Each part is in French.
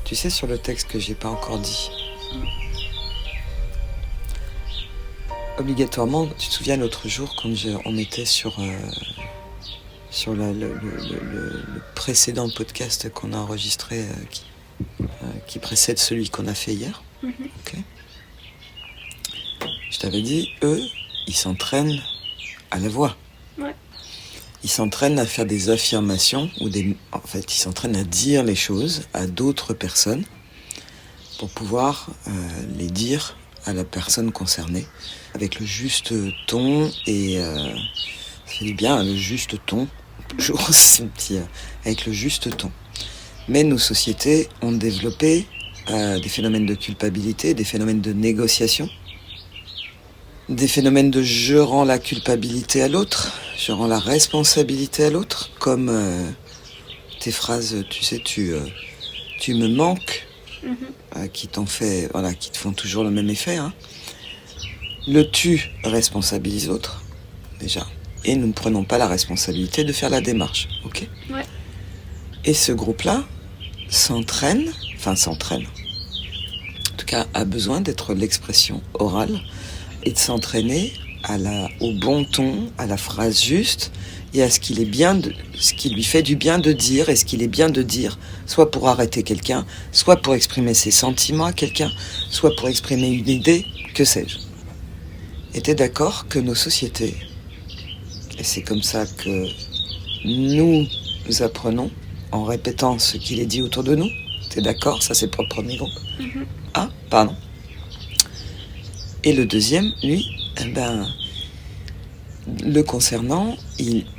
Tu sais, sur le texte que j'ai pas encore dit. Obligatoirement, tu te souviens l'autre jour quand on était sur le précédent podcast qu'on a enregistré qui précède celui qu'on a fait hier. Okay. Je t'avais dit, eux, ils s'entraînent à la voix. Ouais. Ils s'entraînent à faire des affirmations en fait, ils s'entraînent à dire les choses à d'autres personnes pour pouvoir les dire à la personne concernée avec le juste ton et ça fait du bien, le juste ton, toujours avec le juste ton. Mais nos sociétés ont développé des phénomènes de culpabilité, des phénomènes de négociation, des phénomènes de je rends la culpabilité à l'autre, je rends la responsabilité à l'autre, comme tes phrases, tu sais, tu me manques, qui te font toujours le même effet. Hein. Le tu responsabilise l'autre, déjà, et nous ne prenons pas la responsabilité de faire la démarche, ok ? Ouais. Et ce groupe-là s'entraîne, en tout cas a besoin d'être l'expression orale, et de s'entraîner au bon ton, à la phrase juste, et à ce qui lui fait du bien de dire, et ce qu'il est bien de dire, soit pour arrêter quelqu'un, soit pour exprimer ses sentiments à quelqu'un, soit pour exprimer une idée, que sais-je. Et t'es d'accord que nos sociétés, et c'est comme ça que nous apprenons, en répétant ce qu'il est dit autour de nous, t'es d'accord? Ça c'est pour le premier groupe. Ah, pardon. Et le deuxième, lui, le concernant,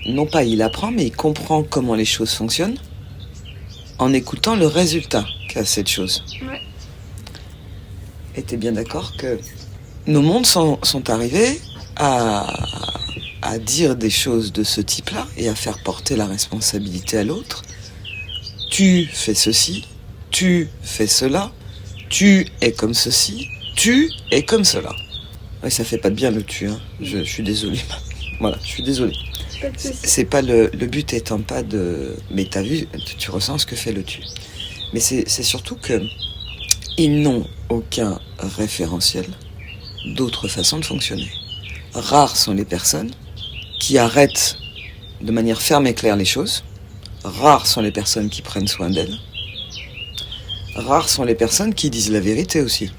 non pas il apprend, mais il comprend comment les choses fonctionnent en écoutant le résultat qu'a cette chose. Ouais. Et t'es bien d'accord que nos mondes sont arrivés à dire des choses de ce type-là et à faire porter la responsabilité à l'autre. Tu fais ceci, tu fais cela, tu es comme ceci, tu es comme cela. Oui, ça fait pas de bien le tu, hein. Je suis désolé. Voilà, je suis désolé. C'est pas le but étant pas de... Mais t'as vu, tu ressens ce que fait le tu. Mais c'est surtout que ils n'ont aucun référentiel d'autres façons de fonctionner. Rares sont les personnes qui arrêtent de manière ferme et claire les choses. Rares sont les personnes qui prennent soin d'elles. Rares sont les personnes qui disent la vérité aussi.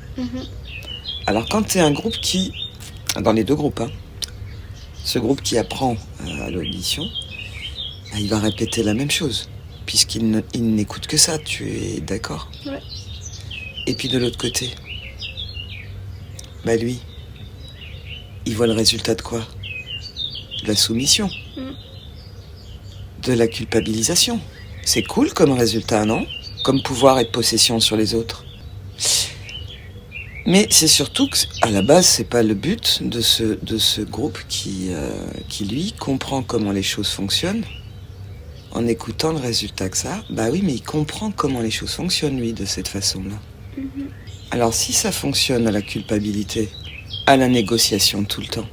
Alors quand tu es un groupe dans les deux groupes, hein, ce groupe qui apprend à l'audition, il va répéter la même chose, puisqu'il n'écoute que ça, tu es d'accord? Ouais. Et puis de l'autre côté, lui, il voit le résultat de quoi? De la soumission, de la culpabilisation. C'est cool comme résultat, non? Comme pouvoir et de possession sur les autres. Mais c'est surtout qu'à la base, c'est pas le but de ce groupe qui lui comprend comment les choses fonctionnent en écoutant le résultat que ça. Oui, mais il comprend comment les choses fonctionnent lui de cette façon-là. Alors si ça fonctionne à la culpabilité, à la négociation tout le temps,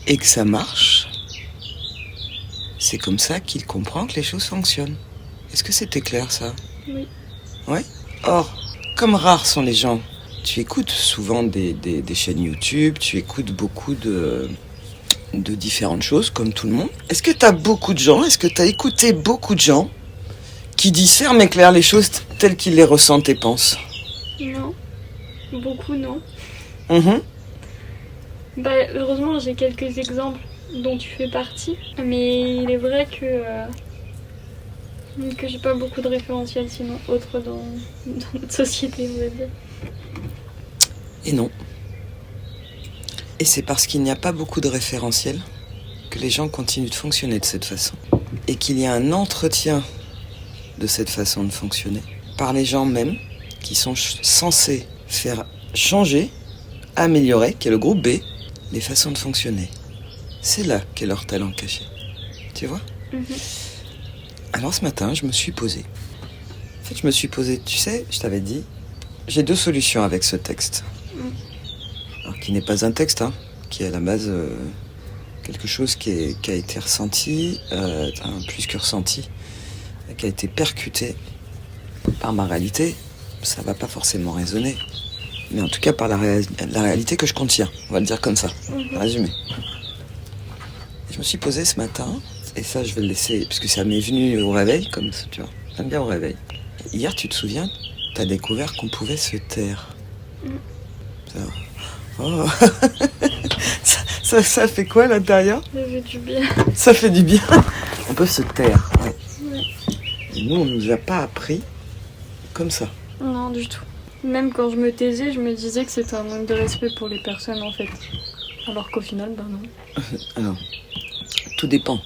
et que ça marche, c'est comme ça qu'il comprend que les choses fonctionnent. Est-ce que c'était clair ça? Oui. Ouais. Or, comme rares sont les gens. Tu écoutes souvent des chaînes YouTube, tu écoutes beaucoup de différentes choses, comme tout le monde. Est-ce que tu as écouté beaucoup de gens qui disent ferme et clair les choses telles qu'ils les ressentent et pensent? Non. Beaucoup, non. Heureusement, j'ai quelques exemples dont tu fais partie. Mais il est vrai que j'ai pas beaucoup de référentiels sinon autres dans notre société, on va dire. Et non. Et c'est parce qu'il n'y a pas beaucoup de référentiels que les gens continuent de fonctionner de cette façon. Et qu'il y a un entretien de cette façon de fonctionner par les gens même qui sont censés faire changer, améliorer, qui est le groupe B, les façons de fonctionner. C'est là qu'est leur talent caché. Tu vois ? Alors ce matin, je me suis posé. En fait, tu sais, je t'avais dit, j'ai deux solutions avec ce texte. Alors, qui n'est pas un texte, hein, qui est à la base quelque chose qui a été ressenti, plus que ressenti, qui a été percuté par ma réalité ça va pas forcément résonner. Mais en tout cas par la réalité que je contiens, on va le dire comme ça, résumé. Je me suis posée ce matin, et ça je vais le laisser, parce que ça m'est venu au réveil, comme ça, tu vois, j'aime bien au réveil. Hier, tu te souviens, t'as découvert qu'on pouvait se taire. Ça, oh. ça fait quoi à l'intérieur? Ça fait du bien. Ça fait du bien. On peut se taire, ouais. Ouais. Et nous, on nous a pas appris comme ça. Non, du tout. Même quand je me taisais, je me disais que c'était un manque de respect pour les personnes, en fait. Alors qu'au final, ben non. Alors, tout dépend.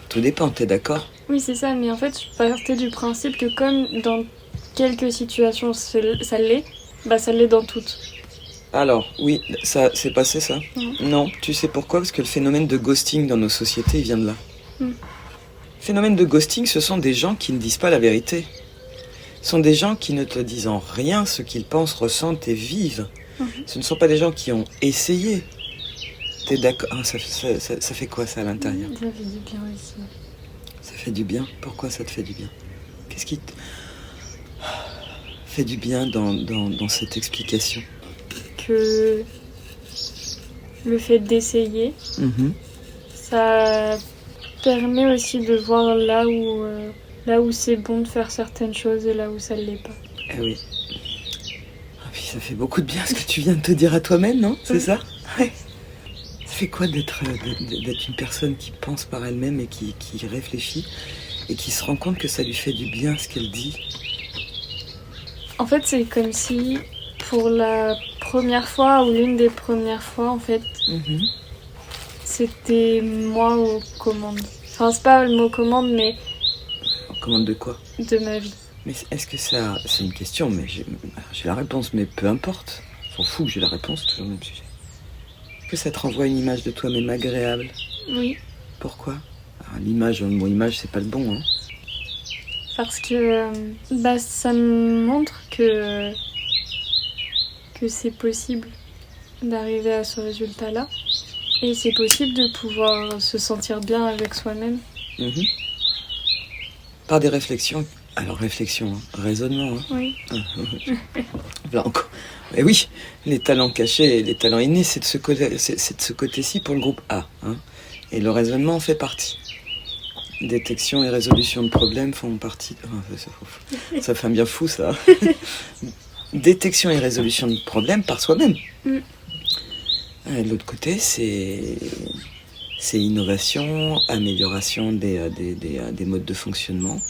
Tout dépend, t'es d'accord? Oui, c'est ça, mais en fait, je partais du principe que comme dans quelques situations ça l'est, bah ça l'est dans toutes. Alors, oui, ça s'est passé ça? Non, tu sais pourquoi? Parce que le phénomène de ghosting dans nos sociétés, il vient de là. Le phénomène de ghosting, ce sont des gens qui ne disent pas la vérité. Ce sont des gens qui ne te disent en rien ce qu'ils pensent, ressentent et vivent. Ce ne sont pas des gens qui ont essayé. T'es d'accord? Ça fait quoi ça à l'intérieur? Ça fait du bien aussi. Ça fait du bien? Pourquoi ça te fait du bien? Qu'est-ce qui te fait du bien dans cette explication? Que le fait d'essayer, ça permet aussi de voir là où c'est bon de faire certaines choses et là où ça ne l'est pas. Eh oui. Ah, puis ça fait beaucoup de bien ce que tu viens de te dire à toi-même, non? C'est ça? Ouais. Ça fait quoi d'être une personne qui pense par elle-même et qui réfléchit et qui se rend compte que ça lui fait du bien ce qu'elle dit? En fait, c'est comme si pour la première fois ou l'une des premières fois, en fait, c'était moi aux commandes. Enfin, c'est pas le mot commande, mais... Aux commandes de quoi? De ma vie. Mais est-ce que ça... C'est une question, mais j'ai la réponse, mais peu importe. On s'en fout que j'ai la réponse, toujours le même sujet. Est-ce que ça te renvoie une image de toi-même agréable? Oui. Pourquoi? L'image, le mot image, c'est pas le bon, hein. Parce que ça me montre que c'est possible d'arriver à ce résultat-là. Et c'est possible de pouvoir se sentir bien avec soi-même. Par des réflexions. Alors réflexion, hein. Raisonnement. Hein. Oui. Là encore. Mais oui, les talents cachés et les talents innés, c'est de ce côté-ci pour le groupe A. Hein. Et le raisonnement en fait partie. Détection et résolution de problèmes font partie... ça fait un bien fou, ça. Détection et résolution de problèmes par soi-même. De l'autre côté, c'est innovation, amélioration des modes de fonctionnement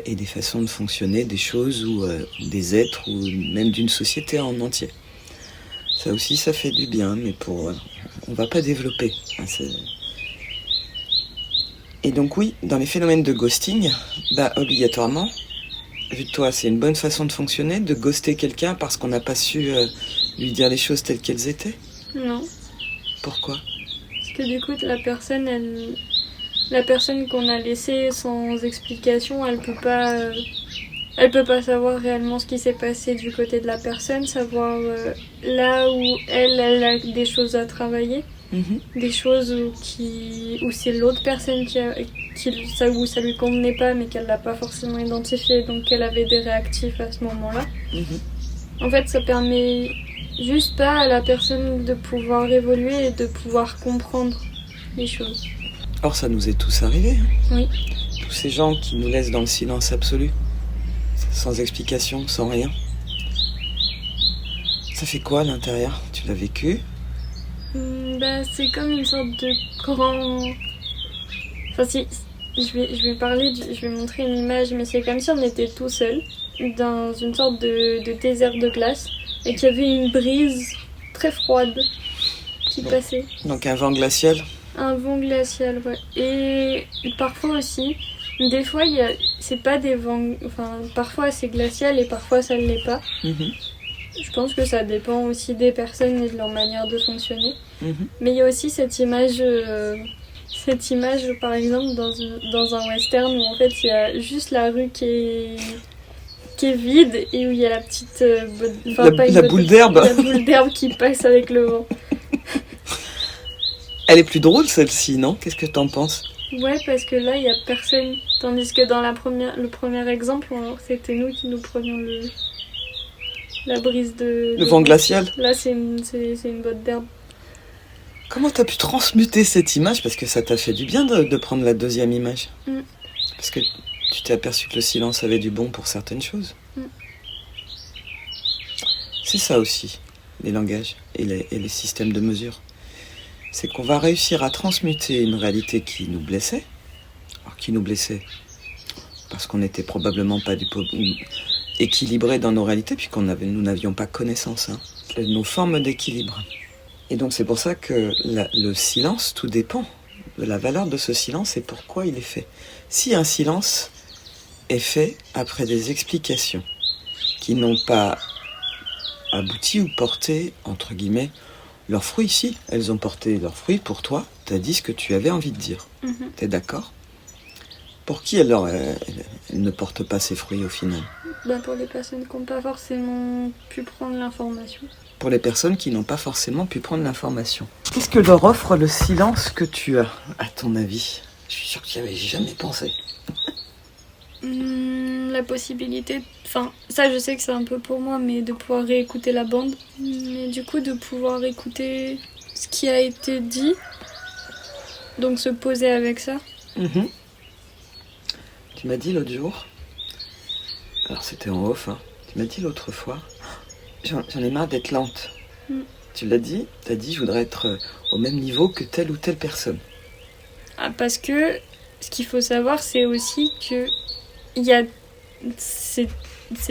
et des façons de fonctionner des choses ou des êtres ou même d'une société en entier. Ça aussi, ça fait du bien, mais on va pas développer. Et donc oui, dans les phénomènes de ghosting, obligatoirement, vu de toi, c'est une bonne façon de fonctionner, de ghoster quelqu'un parce qu'on n'a pas su lui dire les choses telles qu'elles étaient? Non. Pourquoi? Parce que du coup, la personne qu'on a laissée sans explication, elle peut pas savoir réellement ce qui s'est passé du côté de la personne, savoir là où elle a des choses à travailler. Des choses où c'est l'autre personne où ça lui convenait pas mais qu'elle l'a pas forcément identifié, donc qu'elle avait des réactifs à ce moment-là. En fait, ça permet juste pas à la personne de pouvoir évoluer et de pouvoir comprendre les choses. Or, ça nous est tous arrivé. Oui. Tous ces gens qui nous laissent dans le silence absolu, sans explication, sans rien. Ça fait quoi à l'intérieur? Tu l'as vécu? C'est comme une sorte de grand... Enfin, si je vais montrer une image, mais c'est comme si on était tout seul dans une sorte de désert de glace et qu'il y avait une brise très froide qui passait. Donc un vent glacial? Un vent glacial, ouais. Et parfois aussi, des fois, c'est pas des vents... Enfin, parfois c'est glacial et parfois ça ne l'est pas. Je pense que ça dépend aussi des personnes et de leur manière de fonctionner. Mais il y a aussi cette image, par exemple, dans un western où en fait il y a juste la rue qui est vide et où il y a la petite... la boule d'herbe. La boule d'herbe qui passe avec le vent. Elle est plus drôle celle-ci, non? Qu'est-ce que t'en penses? Ouais, parce que là, il n'y a personne. Tandis que dans le premier exemple, c'était nous qui nous prenions la brise de... Le vent glacial. Là, c'est une botte d'herbe. Comment t'as pu transmuter cette image? Parce que ça t'a fait du bien de prendre la deuxième image. Parce que tu t'es aperçu que le silence avait du bon pour certaines choses. C'est ça aussi, les langages et les systèmes de mesure. C'est qu'on va réussir à transmuter une réalité qui nous blessait. Alors, qui nous blessait parce qu'on n'était probablement pas équilibré dans nos réalités, puis nous n'avions pas connaissance de nos formes d'équilibre. Et donc c'est pour ça que le silence, tout dépend de la valeur de ce silence et pourquoi il est fait. Si un silence est fait après des explications qui n'ont pas abouti ou porté, entre guillemets, leurs fruits, si, elles ont porté leurs fruits pour toi, t'as dit ce que tu avais envie de dire. T'es d'accord? Pour qui alors elle ne porte pas ses fruits au final? Pour les personnes qui n'ont pas forcément pu prendre l'information. Pour les personnes qui n'ont pas forcément pu prendre l'information. Qu'est-ce que leur offre le silence que tu as, à ton avis? Je suis sûre que tu n'y avais jamais pensé. La possibilité, enfin ça je sais que c'est un peu pour moi, mais de pouvoir réécouter la bande, mais du coup de pouvoir écouter ce qui a été dit, donc se poser avec ça. Tu m'as dit l'autre jour, alors c'était en off, tu m'as dit l'autre fois, j'en ai marre d'être lente. Tu l'as dit, t'as dit je voudrais être au même niveau que telle ou telle personne. Parce que ce qu'il faut savoir, c'est aussi que il y a ces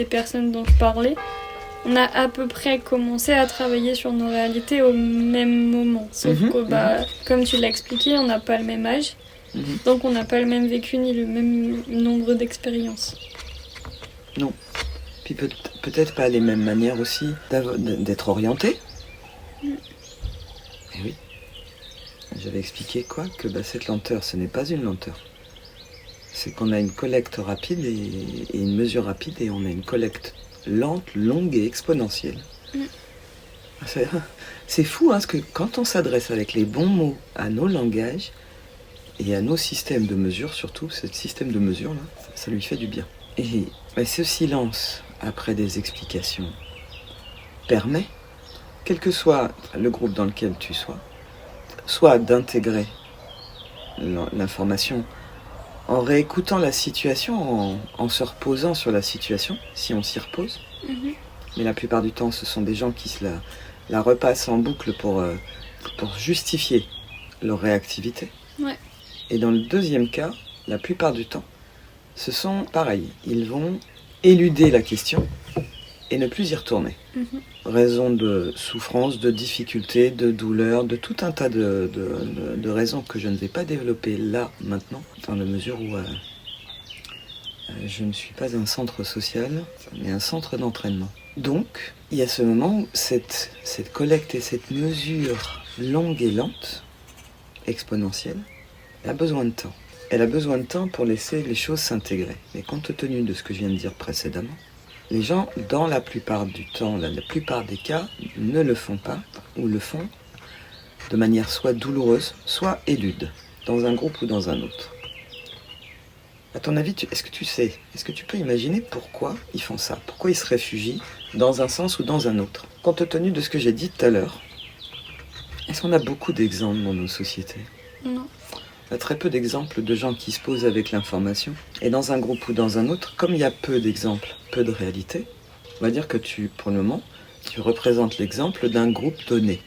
personnes dont je parlais, on a à peu près commencé à travailler sur nos réalités au même moment. Sauf que, comme tu l'as expliqué, on n'a pas le même âge, donc on n'a pas le même vécu ni le même nombre d'expériences. Non. Puis peut-être pas les mêmes manières aussi d'être orienté. Eh oui. J'avais expliqué que cette lenteur, ce n'est pas une lenteur. C'est qu'on a une collecte rapide et une mesure rapide, et on a une collecte lente, longue et exponentielle. C'est fou, parce que quand on s'adresse avec les bons mots à nos langages et à nos systèmes de mesure, surtout ce système de mesure-là, ça lui fait du bien. Et ce silence, après des explications, permet, quel que soit le groupe dans lequel tu sois, soit d'intégrer l'information en réécoutant la situation, en se reposant sur la situation, si on s'y repose. Mais la plupart du temps, ce sont des gens qui se la repassent en boucle pour justifier leur réactivité. Ouais. Et dans le deuxième cas, la plupart du temps, ce sont pareil. Ils vont éluder la question et ne plus y retourner. Raison de souffrance, de difficulté, de douleur, de tout un tas de raisons que je ne vais pas développer là, maintenant, dans la mesure où je ne suis pas un centre social, mais un centre d'entraînement. Donc, il y a ce moment où cette collecte et cette mesure longue et lente, exponentielle, elle a besoin de temps. Elle a besoin de temps pour laisser les choses s'intégrer. Mais compte tenu de ce que je viens de dire précédemment, les gens, dans la plupart du temps, la plupart des cas, ne le font pas, ou le font de manière soit douloureuse, soit éludent, dans un groupe ou dans un autre. À ton avis, est-ce que tu peux imaginer pourquoi ils font ça? Pourquoi ils se réfugient dans un sens ou dans un autre? Compte tenu de ce que j'ai dit tout à l'heure, est-ce qu'on a beaucoup d'exemples dans nos sociétés? Non. On a très peu d'exemples de gens qui se posent avec l'information. Et dans un groupe ou dans un autre, comme il y a peu d'exemples, peu de réalité, on va dire que pour le moment, tu représentes l'exemple d'un groupe donné.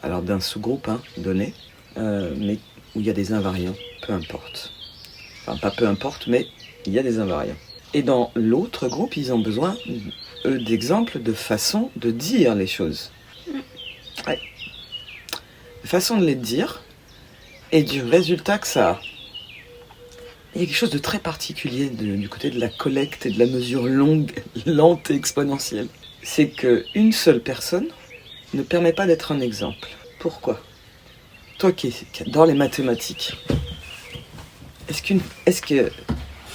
Alors d'un sous-groupe donné, mais où il y a des invariants, peu importe. Enfin, pas peu importe, mais il y a des invariants. Et dans l'autre groupe, ils ont besoin, eux, d'exemples de façon de dire les choses. Ouais. De façon de les dire, et du résultat que ça a. Il y a quelque chose de très particulier du côté de la collecte et de la mesure longue, lente et exponentielle. C'est qu'une seule personne ne permet pas d'être un exemple. Pourquoi? Toi qui adore les mathématiques, est-ce que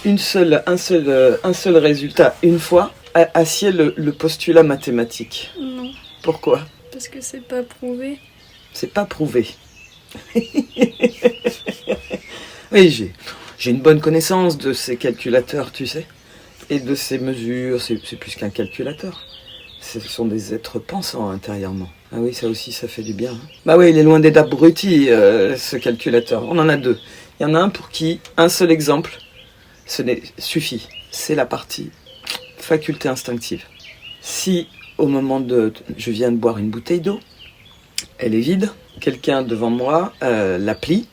un seul résultat, une fois, assied le postulat mathématique? Non. Pourquoi? Parce que c'est pas prouvé. C'est pas prouvé. Oui, j'ai une bonne connaissance de ces calculateurs, tu sais, et de ces mesures. C'est plus qu'un calculateur. Ce sont des êtres pensants intérieurement. Ah oui, ça aussi, ça fait du bien. Hein. Bah oui, il est loin d'être abruti, ce calculateur. On en a deux. Il y en a un pour qui un seul exemple suffit. C'est la partie faculté instinctive. Si, au moment je viens de boire une bouteille d'eau, elle est vide, quelqu'un devant moi la plie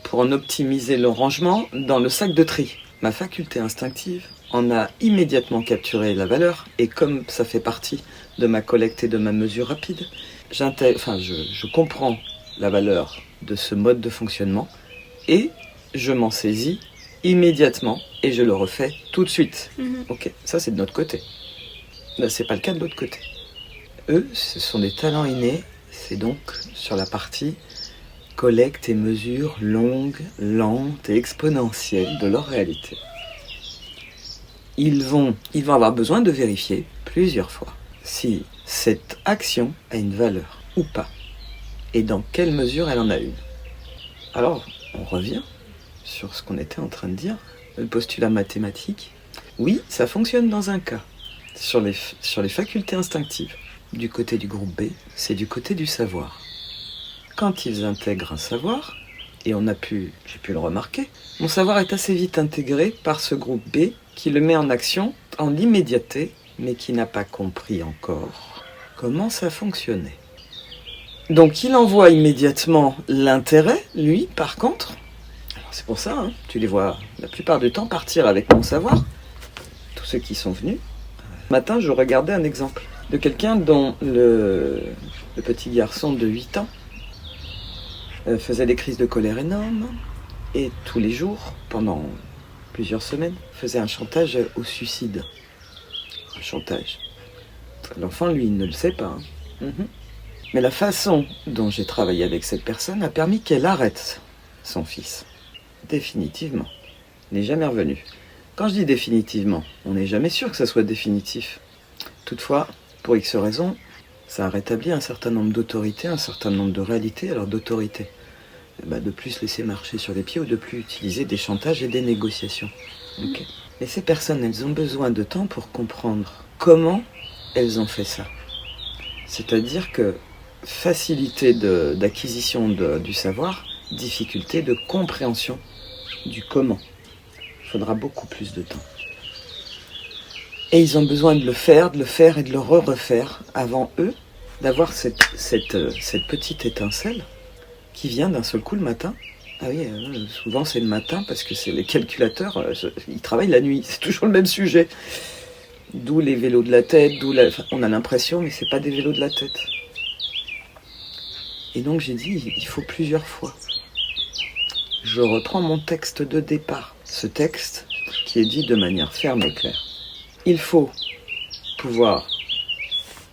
pour en optimiser le rangement dans le sac de tri. Ma faculté instinctive en a immédiatement capturé la valeur, et comme ça fait partie de ma collecte et de ma mesure rapide, je comprends la valeur de ce mode de fonctionnement, et je m'en saisis immédiatement, et je le refais tout de suite. Ok, ça c'est de notre côté. Là, c'est pas le cas de l'autre côté. Eux, ce sont des talents innés, c'est donc sur la partie collecte et mesure longue, lente et exponentielle de leur réalité. Ils vont avoir besoin de vérifier plusieurs fois si cette action a une valeur ou pas, et dans quelle mesure elle en a une. Alors, on revient sur ce qu'on était en train de dire, le postulat mathématique. Oui, ça fonctionne dans un cas, sur les facultés instinctives. Du côté du groupe B, c'est du côté du savoir. Quand ils intègrent un savoir, et j'ai pu le remarquer, mon savoir est assez vite intégré par ce groupe B qui le met en action en l'immédiateté, mais qui n'a pas compris encore comment ça fonctionnait. Donc il envoie immédiatement l'intérêt, lui, par contre. Alors, c'est pour ça, tu les vois la plupart du temps partir avec mon savoir, tous ceux qui sont venus. Ce matin, je regardais un exemple de quelqu'un dont le petit garçon de 8 ans faisait des crises de colère énormes, et tous les jours, pendant plusieurs semaines, faisait un chantage au suicide. Un chantage. L'enfant, lui, il ne le sait pas. Mais la façon dont j'ai travaillé avec cette personne a permis qu'elle arrête son fils. Définitivement. Il n'est jamais revenu. Quand je dis définitivement, on n'est jamais sûr que ça soit définitif. Toutefois, pour X raisons, ça a rétabli un certain nombre d'autorités, un certain nombre de réalités. Alors d'autorité, de plus laisser marcher sur les pieds ou de plus utiliser des chantages et des négociations. Okay. Mais ces personnes, elles ont besoin de temps pour comprendre comment elles ont fait ça. C'est-à-dire que facilité d'acquisition du savoir, difficulté de compréhension du comment. Il faudra beaucoup plus de temps. Et ils ont besoin de le faire et de le refaire avant eux, d'avoir cette petite étincelle qui vient d'un seul coup le matin. Ah oui, souvent c'est le matin parce que c'est les calculateurs, ils travaillent la nuit, c'est toujours le même sujet. D'où les vélos de la tête, on a l'impression, mais c'est pas des vélos de la tête. Et donc j'ai dit, il faut plusieurs fois. Je reprends mon texte de départ, ce texte qui est dit de manière ferme et claire. Il faut pouvoir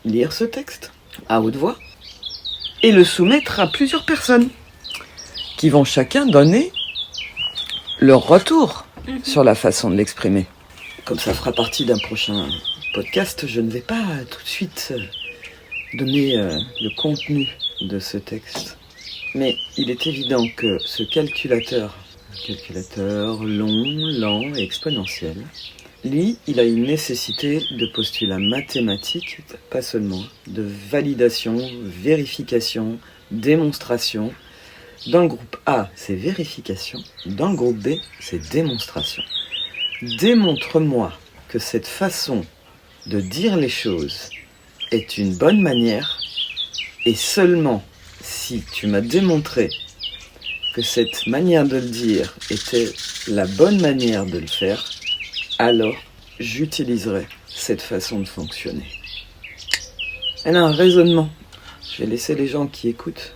lire ce texte à haute voix et le soumettre à plusieurs personnes qui vont chacun donner leur retour sur la façon de l'exprimer. Comme ça fera partie d'un prochain podcast, je ne vais pas tout de suite donner le contenu de ce texte. Mais il est évident que ce calculateur long, lent et exponentiel, lui, il a une nécessité de postulat mathématique, pas seulement, de validation, vérification, démonstration. Dans le groupe A, c'est vérification. Dans le groupe B, c'est démonstration. Démontre-moi que cette façon de dire les choses est une bonne manière, et seulement si tu m'as démontré que cette manière de le dire était la bonne manière de le faire, alors j'utiliserai cette façon de fonctionner. Elle a un raisonnement. Je vais laisser les gens qui écoutent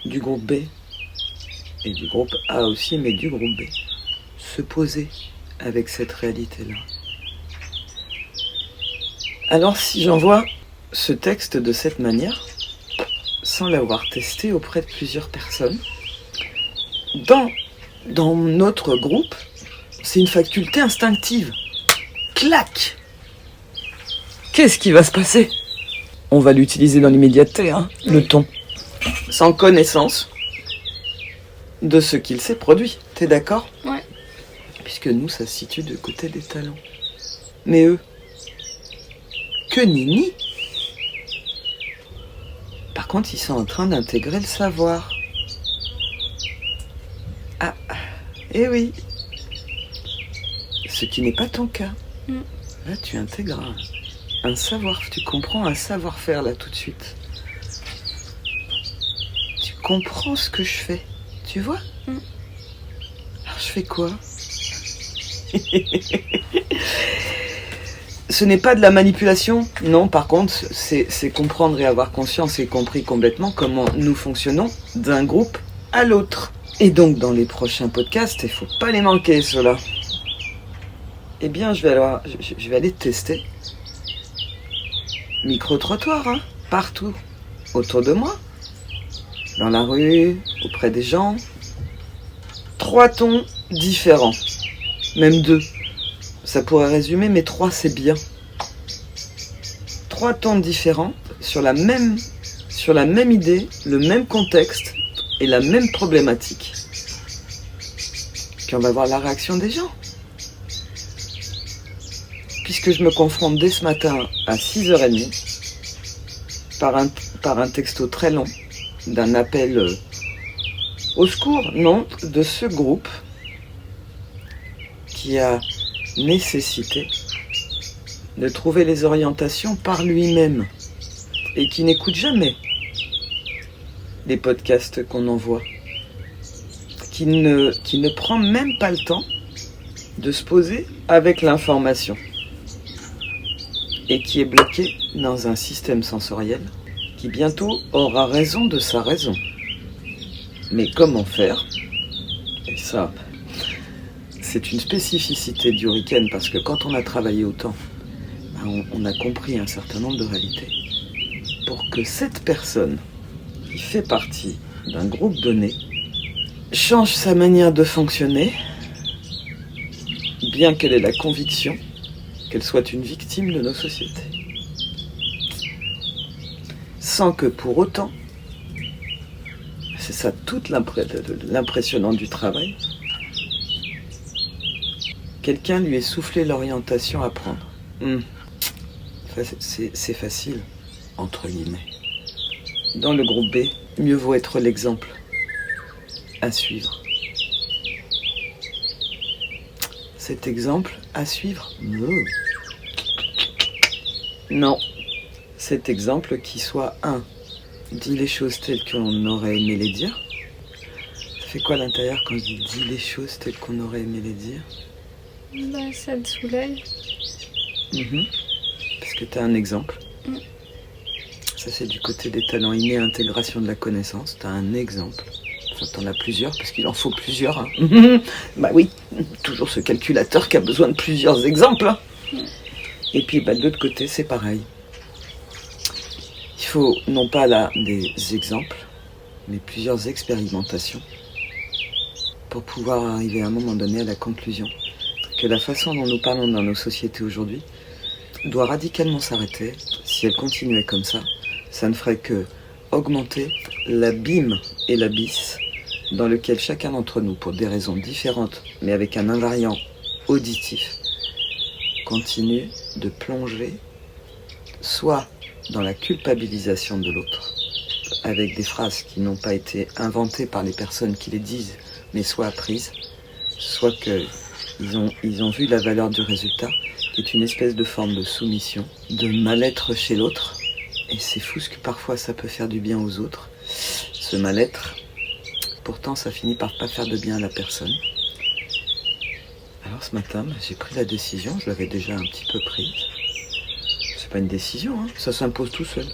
du groupe B et du groupe A aussi, mais du groupe B, se poser avec cette réalité-là. Alors si j'envoie ce texte de cette manière, sans l'avoir testé auprès de plusieurs personnes, dans notre groupe, c'est une faculté instinctive. Clac! Qu'est-ce qui va se passer? On va l'utiliser dans l'immédiateté, le ton, sans connaissance de ce qu'il s'est produit. T'es d'accord ? Ouais. Puisque nous, ça se situe du côté des talents. Mais eux, que nenni. Par contre, ils sont en train d'intégrer le savoir. Ah, eh oui. Ce qui n'est pas ton cas. Là, tu intègres un savoir, tu comprends un savoir-faire là tout de suite. Tu comprends ce que je fais, tu vois ? Alors je fais quoi ? Ce n'est pas de la manipulation, non, par contre, c'est comprendre et avoir conscience et compris complètement comment nous fonctionnons d'un groupe à l'autre. Et donc, dans les prochains podcasts, il ne faut pas les manquer, ceux-là. Eh bien, je vais aller tester. Micro-trottoir, hein, partout, autour de moi, dans la rue, auprès des gens. 3 tons différents, même 2. Ça pourrait résumer, mais 3 c'est bien. 3 tons différents sur la même idée, le même contexte et la même problématique. Puis on va voir la réaction des gens. Puisque je me confronte dès ce matin à 6h30 par un texto très long d'un appel au secours, non, de ce groupe qui a nécessité de trouver les orientations par lui-même et qui n'écoute jamais les podcasts qu'on envoie, qui ne prend même pas le temps de se poser avec l'information et qui est bloqué dans un système sensoriel qui bientôt aura raison de sa raison. Mais comment faire ? Et ça, c'est une spécificité du Riken parce que quand on a travaillé autant, on a compris un certain nombre de réalités. Pour que cette personne qui fait partie d'un groupe donné change sa manière de fonctionner, bien qu'elle ait la conviction qu'elle soit une victime de nos sociétés. Sans que pour autant, c'est ça toute l'impressionnant du travail, quelqu'un lui ait soufflé l'orientation à prendre. C'est facile, entre guillemets. Dans le groupe B, mieux vaut être l'exemple à suivre. Cet exemple à suivre ? Non. Cet exemple qui soit dit les choses telles qu'on aurait aimé les dire. Ça fait quoi à l'intérieur quand je dis les choses telles qu'on aurait aimé les dire ? Ça te soulève. Parce que tu as un exemple. Ça, c'est du côté des talents innés, intégration de la connaissance. Tu as un exemple. Enfin, tu en as plusieurs, parce qu'il en faut plusieurs. Hein. Bah oui, toujours ce calculateur qui a besoin de plusieurs exemples. Hein. Et puis, de l'autre côté, c'est pareil. Il faut, non pas là, des exemples, mais plusieurs expérimentations pour pouvoir arriver à un moment donné à la conclusion que la façon dont nous parlons dans nos sociétés aujourd'hui doit radicalement s'arrêter. Si elle continuait comme ça ne ferait que augmenter l'abîme et l'abysse dans lequel chacun d'entre nous, pour des raisons différentes, mais avec un invariant auditif, continue de plonger soit dans la culpabilisation de l'autre, avec des phrases qui n'ont pas été inventées par les personnes qui les disent, mais soit apprises, soit qu'ils ont vu la valeur du résultat, qui est une espèce de forme de soumission, de mal-être chez l'autre. Et c'est fou ce que parfois ça peut faire du bien aux autres, ce mal-être. Pourtant, ça finit par pas faire de bien à la personne. Alors ce matin, j'ai pris la décision, je l'avais déjà un petit peu prise. C'est pas une décision, hein, ça s'impose tout seul.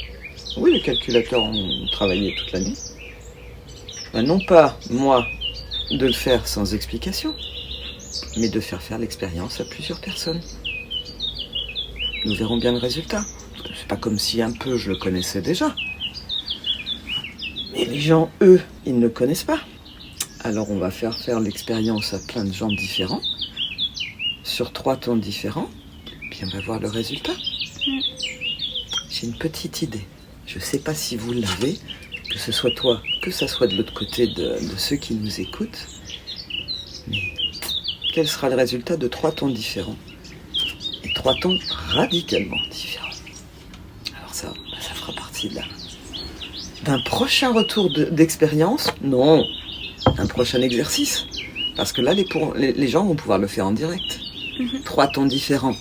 Oui, les calculateurs ont travaillé toute l'année. Non pas, moi, de le faire sans explication, mais de faire l'expérience à plusieurs personnes. Nous verrons bien le résultat. C'est pas comme si un peu je le connaissais déjà. Mais les gens, eux, ils ne le connaissent pas. Alors on va faire l'expérience à plein de gens différents, sur 3 tons différents, puis on va voir le résultat. J'ai une petite idée. Je ne sais pas si vous l'avez, que ce soit toi, que ce soit de l'autre côté de ceux qui nous écoutent. Mais quel sera le résultat de 3 tons différents? Et 3 tons radicalement différents. Alors ça fera partie d'un prochain retour d'expérience. Non, un prochain exercice. Parce que là, les gens vont pouvoir le faire en direct. 3 tons différents.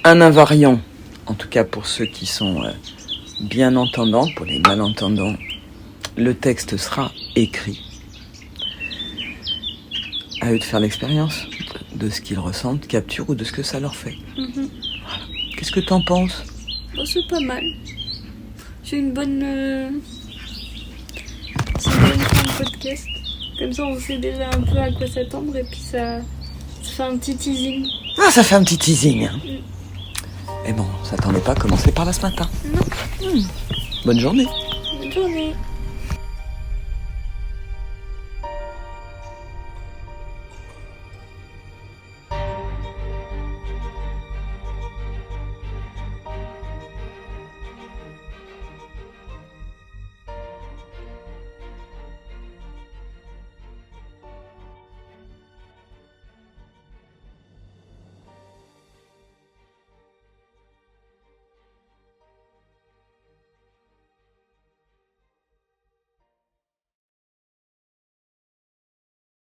Un invariant, en tout cas pour ceux qui sont bien entendants, pour les malentendants, le texte sera écrit. À eux de faire l'expérience de ce qu'ils ressentent, capturent ou de ce que ça leur fait. Voilà. Qu'est-ce que t'en penses? Oh, c'est pas mal. C'est une bonne fin de podcast. Comme ça, on sait déjà un peu à quoi s'attendre et puis ça fait un petit teasing. Ah, ça fait un petit teasing. Hein. Et bon, on s'attendait pas à commencer par là ce matin. Non. Bonne journée. Bonne journée.